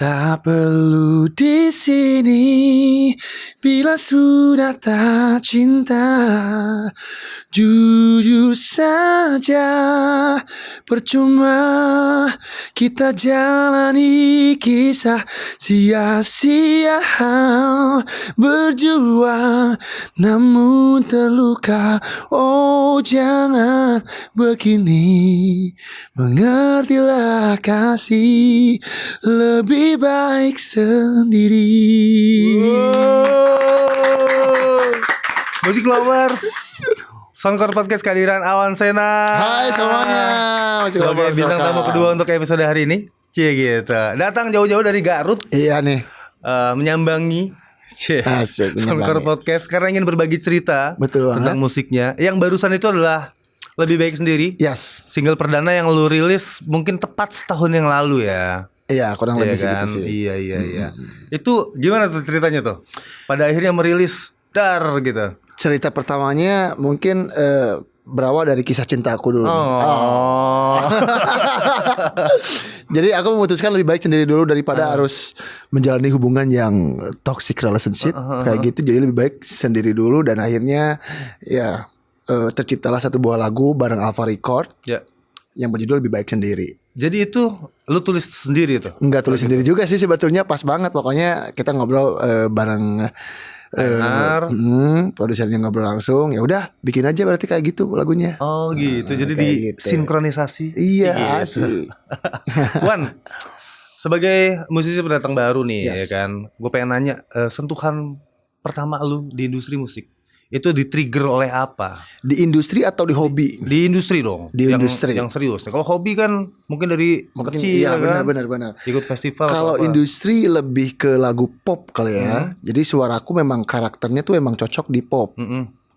Tak perlu di sini bila sudah tak cinta. Jujur saja, percuma kita jalani kisah sia-sia berjuang namun terluka. Oh jangan begini, mengertilah kasih, lebih baik sendiri. Musik Lovers, Soundcore Podcast kehadiran Awan Sena. Hai semuanya, sebagai bintang tamu kedua untuk episode hari ini. Cie gitu. Datang jauh-jauh dari Garut. Iya nih. Menyambangi Asik, Soundcore Podcast karena ingin berbagi cerita. Betul tentang banget. musiknya. Yang barusan itu adalah Lebih Baik Sendiri. Yes. Single perdana yang lu rilis mungkin tepat setahun yang lalu ya. Iya, kurang lebih kan? segitu sih. Iya. Itu gimana tuh ceritanya tuh? Pada akhirnya merilis dar gitu. Cerita pertamanya mungkin berawal dari kisah cinta aku dulu. Jadi aku memutuskan lebih baik sendiri dulu daripada harus menjalani hubungan yang toxic relationship kayak gitu. Jadi lebih baik sendiri dulu dan akhirnya ya terciptalah satu buah lagu bareng Alpha Record yang berjudul Lebih Baik Sendiri. Jadi itu lu tulis sendiri tuh? Enggak tulis sendiri juga sih sebetulnya, pas banget. Pokoknya kita ngobrol bareng produsernya, ngobrol langsung. Ya udah bikin aja berarti kayak gitu lagunya. Oh gitu. Jadi di gitu. sinkronisasi. Iya gitu. sih. Wan, sebagai musisi pendatang baru nih, Yes. ya kan, gue pengen nanya, sentuhan pertama lu di industri musik itu di-trigger oleh apa? Di industri atau di hobi? Di industri dong. Di industri. Yang serius. Kalau hobi kan mungkin dari kecil, iya, kan? benar. Ikut festival. Kalau industri lebih ke lagu pop kali ya. Jadi suaraku memang karakternya tuh emang cocok di pop.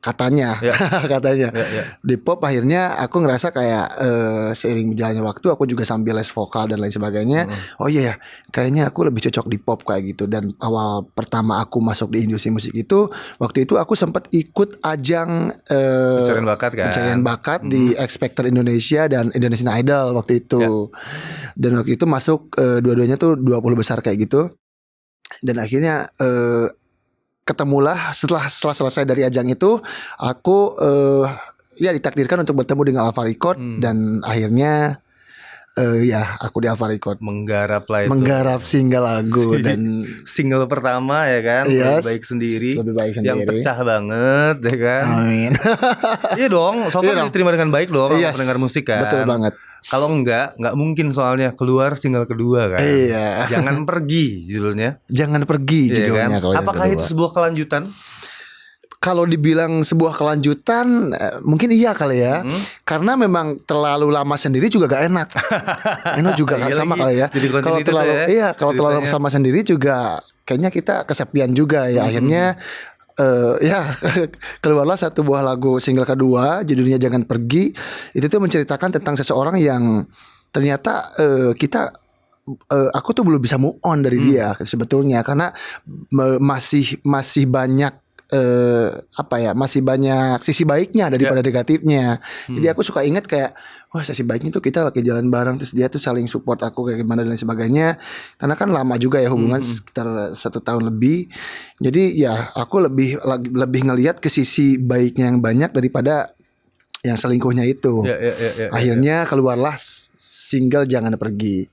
Katanya, katanya. Di pop akhirnya aku ngerasa kayak seiring berjalannya waktu aku juga sambil les vokal dan lain sebagainya. Oh iya ya, kayaknya aku lebih cocok di pop kayak gitu. Dan awal pertama aku masuk di industri musik itu, waktu itu aku sempat ikut ajang pencarian bakat kan. Pencarian bakat di X Factor Indonesia dan Indonesian Idol waktu itu. Dan waktu itu masuk dua-duanya tuh 20 besar kayak gitu. Dan akhirnya ketemulah setelah selesai dari ajang itu, aku ya ditakdirkan untuk bertemu dengan Alpha Record dan akhirnya ya aku di Alpha Record menggarap lah itu. Menggarap single lagu dan single pertama ya kan, yes, Lebih Baik Sendiri. Lebih Baik Sendiri. Yang pecah banget ya kan. Amin. Iya dong, soalnya diterima dengan baik dong sama pendengar musik kan. Betul banget. Kalau enggak mungkin soalnya keluar single kedua kan. Iya. Jangan Pergi judulnya. Jangan Pergi judulnya. Kan? Apakah itu sebuah kelanjutan? Kalau dibilang sebuah kelanjutan, mungkin iya kali ya. Karena memang terlalu lama sendiri juga gak enak. Enak juga gak sama kali ya. Kalau terlalu terlalu sama sendiri juga kayaknya kita kesepian juga ya. Akhirnya ya keluarlah satu buah lagu single kedua judulnya Jangan Pergi. Itu tuh menceritakan tentang seseorang yang ternyata aku tuh belum bisa move on dari dia sebetulnya, karena masih banyak masih banyak sisi baiknya daripada negatifnya. Jadi aku suka ingat kayak wah, sisi baiknya tuh kita lagi jalan bareng, terus dia tuh saling support aku kayak gimana dan lain sebagainya. Karena kan lama juga ya hubungan, sekitar 1 tahun lebih. Jadi ya aku lebih ngelihat ke sisi baiknya yang banyak daripada yang selingkuhnya itu. Akhirnya keluarlah single Jangan Pergi.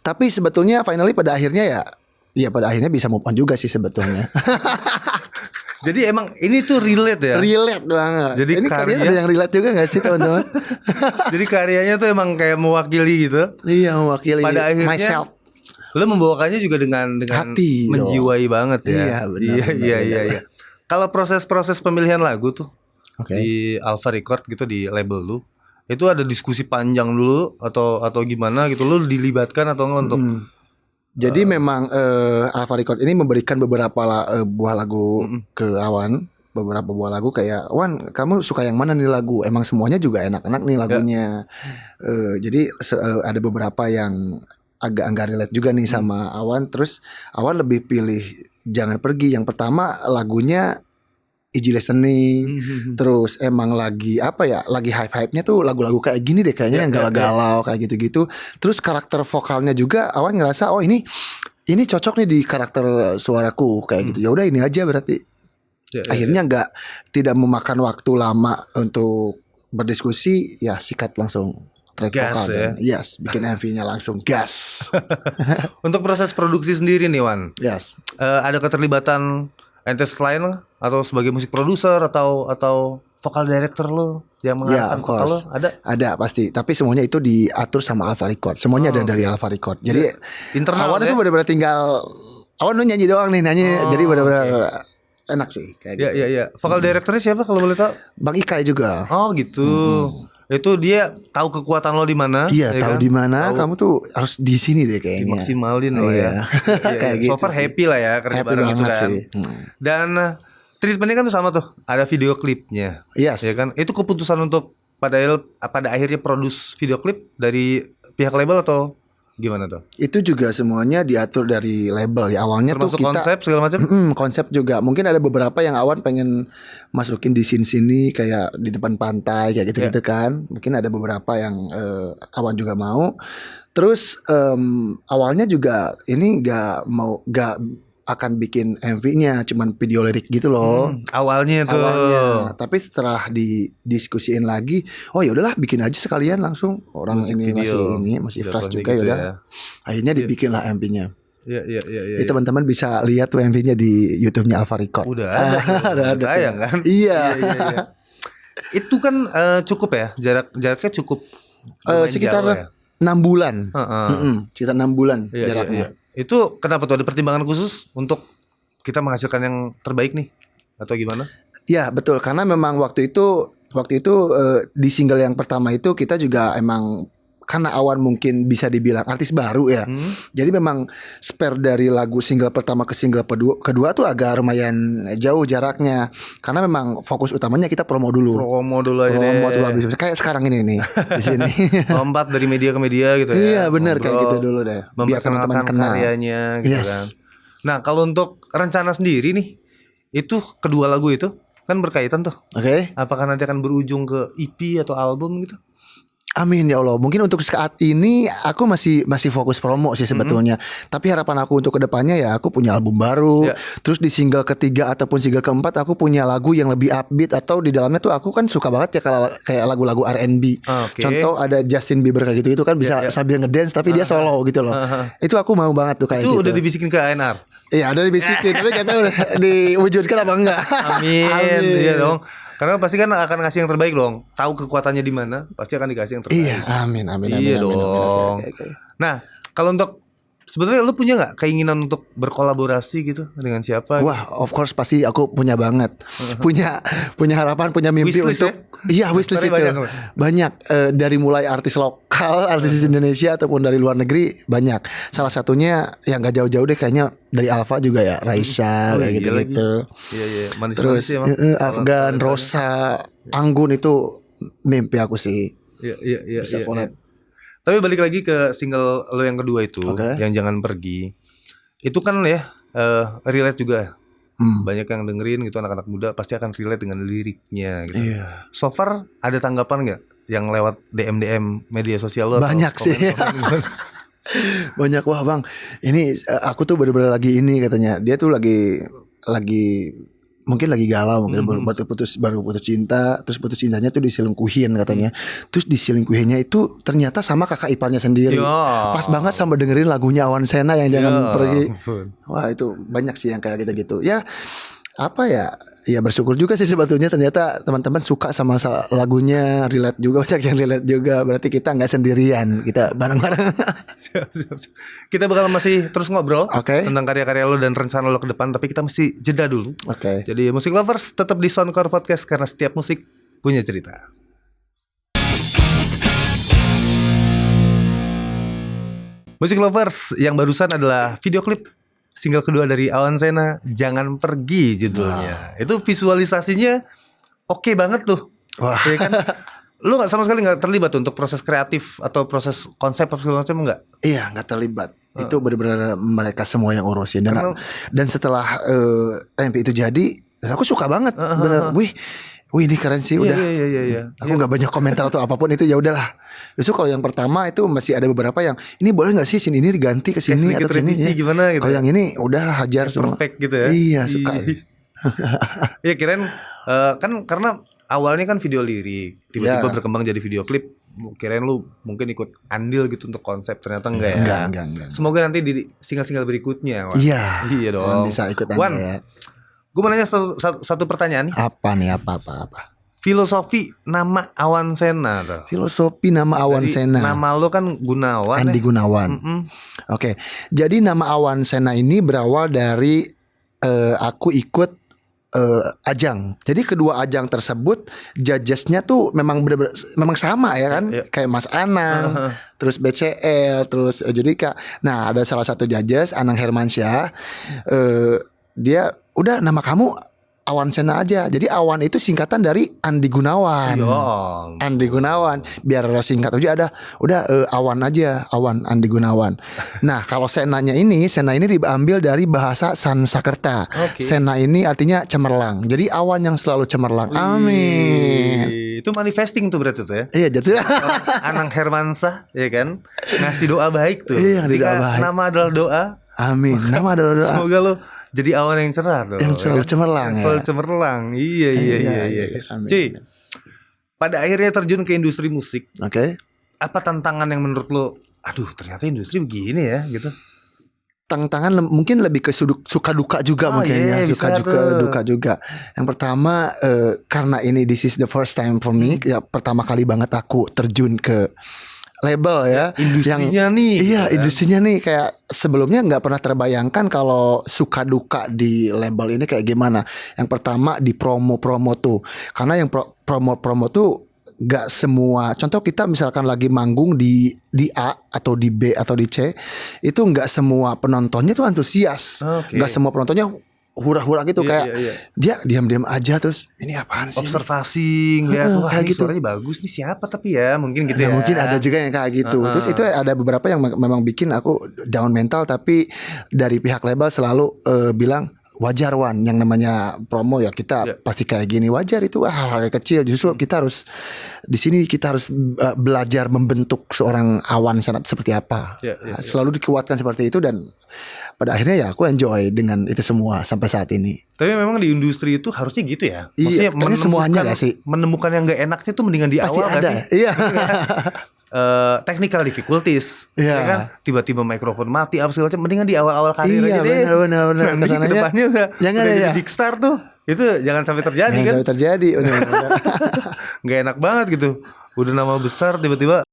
Tapi sebetulnya finally pada akhirnya pada akhirnya bisa move on juga sih sebetulnya. Jadi emang ini tuh relate ya? Relate banget. Jadi ini kalian ada yang relate juga gak sih teman-teman? Jadi karyanya tuh emang kayak mewakili gitu. Iya, mewakili pada akhirnya myself. Lo membawakannya juga dengan hati, menjiwai banget ya. Iya. Kalau proses pemilihan lagu tuh di Alpha Record gitu, di label lu, itu ada diskusi panjang dulu atau gimana gitu? Lu dilibatkan atau enggak untuk Jadi memang Alpha Record ini memberikan beberapa buah lagu ke Awan. Beberapa buah lagu kayak, Wan, kamu suka yang mana nih lagu? Emang semuanya juga enak-enak nih lagunya. Jadi ada beberapa yang agak relate juga nih sama Awan. Terus Awan lebih pilih Jangan Pergi. Yang pertama lagunya easy listening. Terus emang lagi apa ya, lagi hype-hype-nya tuh lagu-lagu kayak gini deh kayaknya, yang galau-galau kayak gitu-gitu. Terus karakter vokalnya juga Awan ngerasa oh ini cocok nih di karakter suaraku kayak gitu. Ya udah ini aja berarti. Akhirnya tidak memakan waktu lama untuk berdiskusi, ya sikat langsung track gas, vokal ya? dan bikin MV-nya langsung gas. Untuk proses produksi sendiri nih Wan, ada keterlibatan ente selain atau sebagai musik produser atau vokal director lo yang mengarahkan vokal lo ada pasti, tapi semuanya itu diatur sama Alpha Record, semuanya ada dari Alpha Record. Jadi internal Awan itu benar-benar tinggal Awan lu nyanyi doang nih jadi benar-benar enak sih kayak gitu. Iya. Vokal directornya siapa kalau boleh tahu? Bang Ikai juga. Oh gitu. Itu dia tahu kekuatan lo di mana? Iya, tahu di mana. Kamu tuh harus di sini deh kayaknya. Dimaksimalin lo ya. Kayak so far gitu happy lah ya kerja bareng gitu kan. Dan treatmentnya kan tuh sama tuh. Ada video klipnya. Ya kan? Itu keputusan untuk pada akhirnya produce video klip dari pihak label atau gimana tuh? Itu juga semuanya diatur dari label ya. Awalnya termasuk tuh kita konsep segala macam. Konsep juga. Mungkin ada beberapa yang Awan pengen masukin di sini kayak di depan pantai kayak gitu-gitu kan. Mungkin ada beberapa yang Awan juga mau. Terus awalnya juga ini gak akan bikin MV-nya, cuman video lirik gitu loh. Awalnya, tapi setelah didiskusiin lagi, oh ya udahlah bikin aja sekalian langsung. Orang musik ini masih fresh juga gitu ya. Akhirnya dibikin lah MV-nya. Iya. Itu teman-teman bisa lihat tuh MV-nya di YouTube-nya Alpha Record. Udah ada tayang kan? Iya. Itu kan cukup ya, jaraknya cukup sekitar 6 bulan. Sekitar 6 bulan jaraknya. Itu kenapa tuh, ada pertimbangan khusus untuk kita menghasilkan yang terbaik nih atau gimana? Ya betul, karena memang waktu itu di single yang pertama itu kita juga emang karena Awan mungkin bisa dibilang artis baru ya. Jadi memang spare dari lagu single pertama ke single kedua tuh agak lumayan jauh jaraknya. Karena memang fokus utamanya kita promo dulu aja habis. Kayak sekarang ini nih di sini. Lompat dari media ke media gitu ya. Iya benar, kayak gitu dulu deh. Biar teman-teman kenal karyanya gitu kan. Nah, kalau untuk rencana sendiri nih, itu kedua lagu itu kan berkaitan tuh. Apakah nanti akan berujung ke EP atau album gitu? Amin ya Allah. Mungkin untuk saat ini aku masih fokus promo sih sebetulnya. Tapi harapan aku untuk kedepannya ya aku punya album baru. Terus di single ketiga ataupun single keempat aku punya lagu yang lebih upbeat, atau di dalamnya tuh aku kan suka banget ya kalau kayak lagu-lagu R&B. Contoh ada Justin Bieber kayak gitu kan bisa sambil ngedance tapi dia solo gitu loh. Itu aku mau banget tuh kayak itu gitu. Itu udah dibisikin ke ANR. Iya udah dibisikin tapi gak tahu diwujudkan apa enggak. Amin. Iya dong. Karena pasti kan akan ngasih yang terbaik dong. Tahu kekuatannya di mana, pasti akan dikasih yang terbaik. Iya, amin. Iya dong. Okay. Nah, kalau untuk sebetulnya lu punya nggak keinginan untuk berkolaborasi gitu dengan siapa? Wah, of course pasti aku punya banget. punya harapan, punya mimpi wishlist untuk wishlist itu. Banyak dari mulai artis lokal, artis Indonesia ataupun dari luar negeri banyak. Salah satunya yang gak jauh-jauh deh kayaknya dari Alpha juga ya, Raisa kayak gitu-gitu. Iya. Terus Afgan, Rosa, Anggun itu mimpi aku sih. Iya. Bisa collab. Tapi balik lagi ke single lo yang kedua itu, yang Jangan Pergi. Itu kan ya relate juga. Banyak yang dengerin gitu, anak-anak muda pasti akan relate dengan liriknya gitu. So far ada tanggapan nggak yang lewat DM media sosial lo? Banyak sih. Banyak, wah bang, ini aku tuh bener-bener lagi ini katanya. Dia tuh lagi mungkin lagi galau, mungkin baru putus cinta, terus putus cintanya tuh diselingkuhin katanya. Terus diselingkuhinnya itu ternyata sama kakak iparnya sendiri. Pas banget sama dengerin lagunya Awan Sena yang Jangan Pergi. Wah itu banyak sih yang kayak gitu-gitu. Ya apa ya? Ya bersyukur juga sih sebetulnya, ternyata teman-teman suka sama lagunya, relate juga, banyak yang relate juga. Berarti kita nggak sendirian, kita bareng-bareng. Siap. Kita bakal masih terus ngobrol tentang karya-karya lo dan rencana lo ke depan, tapi kita mesti jeda dulu. Jadi Musik Lovers tetap di Soundcore Podcast karena setiap musik punya cerita. Musik Lovers, yang barusan adalah video klip single kedua dari Awan Sena, Jangan Pergi judulnya. Itu visualisasinya oke banget tuh. Ya kan? Lu sama sekali gak terlibat untuk proses kreatif atau proses konsep segala macam enggak? Iya, gak terlibat. Itu benar-benar mereka semua yang urusin. Dan setelah MP itu jadi, Dan aku suka banget, bener. Wih ini keren sih udah. Iya. Aku nggak banyak komentar atau apapun itu, ya udahlah. Justru kalau yang pertama itu masih ada beberapa yang ini boleh nggak sih sini ini diganti ke sini atau sini ya. Gimana gitu. Kalau yang ini udahlah hajar semua. Perfect gitu ya. Iya suka. Iya kirain kan karena awalnya kan video lirik, tiba-tiba berkembang jadi video klip. Kirain lu mungkin ikut andil gitu untuk konsep, ternyata enggak ya. Enggak. Semoga nanti di single-single berikutnya. Wan. Iya dong. Bisa ikut Wan, ya. Gue mau nanya satu pertanyaan nih. Apa nih? Apa? Filosofi nama Awan Sena tuh. Filosofi nama Awan Sena. Nama lo kan Gunawan. Andi Gunawan. Oke. Jadi nama Awan Sena ini berawal dari aku ikut ajang. Jadi kedua ajang tersebut judgesnya tuh memang memang sama ya kan, kayak Mas Anang, terus BCL, terus Judika. Nah ada salah satu judges Anang Hermansyah, dia udah nama kamu Awan Sena aja. Jadi Awan itu singkatan dari Andi Gunawan. Andi Gunawan. Biar singkat aja udah Awan aja, Awan Andi Gunawan. Nah, kalau Sena ini diambil dari bahasa Sanskerta. Sena ini artinya cemerlang. Jadi awan yang selalu cemerlang. Amin. Itu manifesting tuh berarti tuh ya. Iya, jadi Anang Hermansyah ya kan ngasih doa baik tuh. Iya, doa baik. Nama adalah doa. Amin. Nama adalah doa. Semoga lo jadi awan yang cerah tuh. Yang selalu cemerlang ya. Selalu cemerlang. Iya. Cuy, pada akhirnya terjun ke industri musik. Oke. Apa tantangan yang menurut lo? Aduh, ternyata industri begini ya, gitu. Tantangan mungkin lebih ke suka duka juga mungkin ya. Suka duka juga. Yang pertama karena ini this is the first time for me. Ya pertama kali banget aku terjun ke label ya, industrinya nih. Iya, industrinya nih kayak sebelumnya nggak pernah terbayangkan kalau suka duka di label ini kayak gimana. Yang pertama di promo tuh, karena yang promo tuh nggak semua. Contoh kita misalkan lagi manggung di A atau di B atau di C, itu nggak semua penontonnya tuh antusias, nggak semua penontonnya hura-hura gitu kayak dia diam-diam aja terus ini apaan sih? Observasi ngeliat wah kayak ini gitu. Suaranya bagus nih siapa tapi ya mungkin gitu ya. Mungkin ada juga yang kayak gitu. Terus itu ada beberapa yang memang bikin aku down mental, tapi dari pihak label selalu bilang wajar Wan, yang namanya promo ya kita pasti kayak gini, wajar itu hal-hal kecil. Justru kita harus di sini kita harus belajar membentuk seorang Awan Sena seperti apa. Selalu dikuatkan seperti itu dan pada akhirnya ya aku enjoy dengan itu semua sampai saat ini. Tapi memang di industri itu harusnya gitu ya. Maksudnya semuanya gak sih? Menemukan yang gak enaknya tuh mendingan di pasti awal ada. Gak sih? Iya. Technical difficulties ya kan, tiba-tiba mikrofon mati apa segala macam, mendingan di awal-awal karir aja deh. Benar. Kesananya kedepannya jangan udah jadi big star tuh, itu jangan sampai terjadi kan. Sampai terjadi. Nggak enak banget gitu, udah nama besar tiba-tiba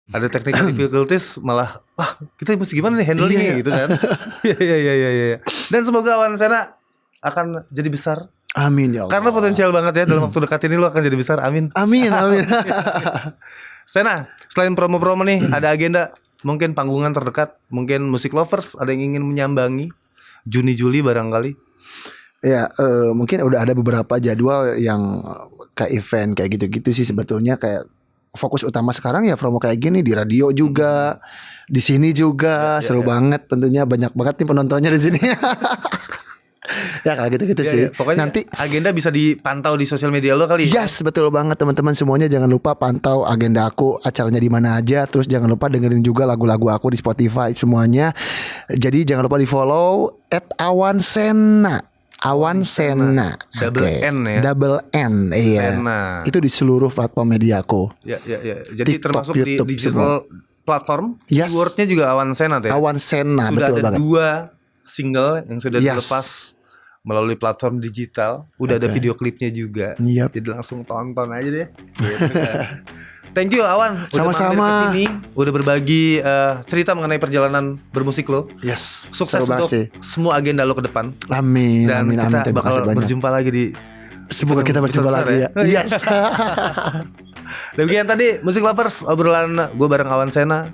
ada technical difficulties, malah wah kita mesti gimana nih handlingnya gitu kan. Iya. Dan semoga Awan Sena akan jadi besar. Amin ya Allah. Karena potensial banget ya dalam waktu dekat ini lo akan jadi besar. Amin. Sena, selain promo-promo nih, ada agenda mungkin panggungan terdekat, mungkin Music Lovers ada yang ingin menyambangi Juni-Juli barangkali? Ya, mungkin udah ada beberapa jadwal yang kayak event kayak gitu-gitu sih sebetulnya. Kayak fokus utama sekarang ya promo kayak gini di radio juga, di sini juga seru banget. Tentunya banyak banget nih penontonnya di sini. Ya kayak gitu-gitu sih. Pokoknya nanti agenda bisa dipantau di sosial media lo kali. Yes, betul banget teman-teman semuanya. Jangan lupa pantau agenda aku, acaranya di mana aja. Terus jangan lupa dengerin juga lagu-lagu aku di Spotify semuanya. Jadi jangan lupa di-follow @awansena. Awan Sena. Double N ya. Double N, iya. Sena. Itu di seluruh platform media aku. Ya. Jadi TikTok, termasuk YouTube, di digital semua platform. Keywordnya juga Awan Sena tuh ya. Awan Sena, betul banget. Sudah ada 2 single yang sudah dilepas melalui platform digital. Udah ada video klipnya juga. Jadi langsung tonton aja deh. Gitu kan. Thank you Awan, udah sama-sama kesini, udah berbagi cerita mengenai perjalanan bermusik lo. Yes. Sukses untuk semua agenda lo ke depan. Amin. Dan kita bakal berjumpa lagi di. Semoga kita berjumpa lagi ya. Yes. Demikian tadi Music Lovers, obrolan gue bareng Awan Sena.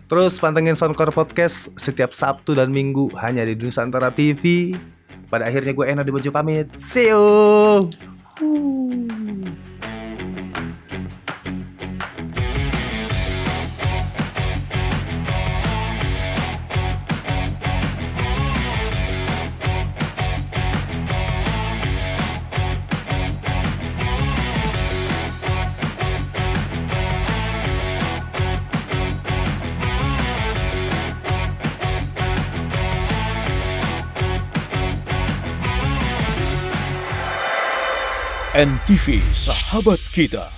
Terus pantengin Soundcore Podcast setiap Sabtu dan Minggu hanya di Nusantara TV. Pada akhirnya gue Eno Dibojo pamit. See you. NTV Sahabat Kita.